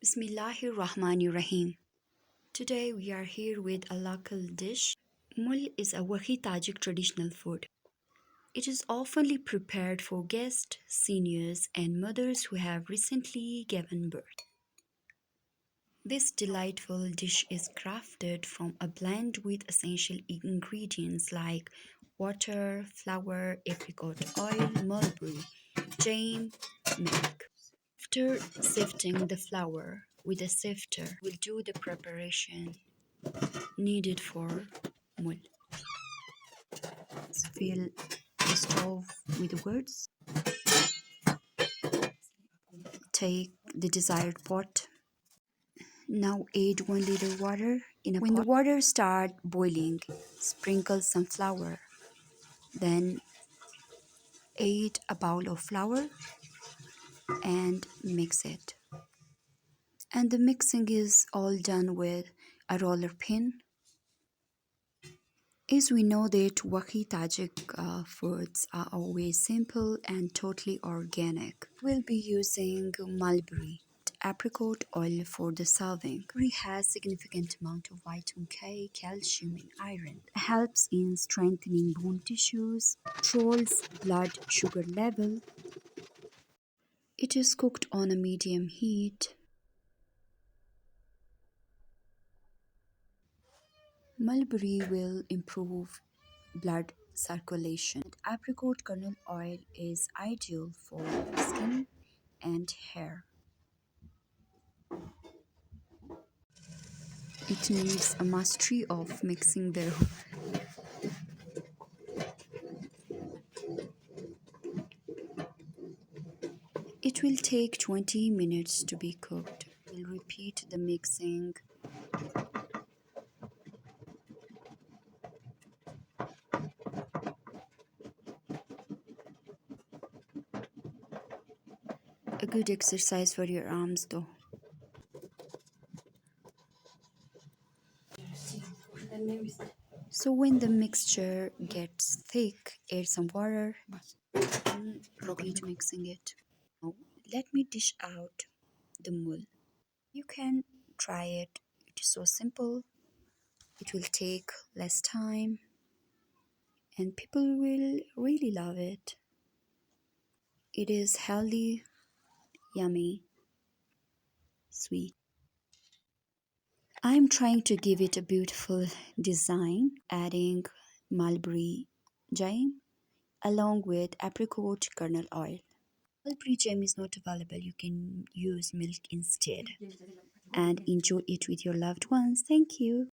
Bismillahirrahmanirrahim. Today we are here with a local dish. MULL is a Wakhi Tajik traditional food. It is oftenly prepared for guests, seniors, and mothers who have recently given birth. This delightful dish is crafted from a blend with essential ingredients like water, flour, apricot oil, mulberry, jam, milk. After sifting the flour with a sifter, we'll do the preparation needed for mul. Fill the stove with words. Take the desired pot. Now add 1 liter water in a pot. When the water starts boiling, sprinkle some flour. Then add a bowl of flour and mix it. And the mixing is all done with a roller pin. As we know that Wakhi Tajik foods are always simple and totally organic. We'll be using mulberry apricot oil for the serving. Mulberry has significant amount of vitamin K, calcium and iron. It helps in strengthening bone tissues, controls blood sugar level. It is cooked on a medium heat. Mulberry will improve blood circulation. Apricot kernel oil is ideal for skin and hair. It needs a mastery of mixing the It will take 20 minutes to be cooked. We'll repeat the mixing. A good exercise for your arms though. So when the mixture gets thick, add some water and repeat mixing it. Now let me dish out the mul. You can try it. It is so simple. It will take less time and people will really love it. It is healthy, yummy, sweet. I'm trying to give it a beautiful design, adding mulberry jam along with apricot kernel oil. Mulberry jam is not available. You can use milk instead and enjoy it with your loved ones. Thank you.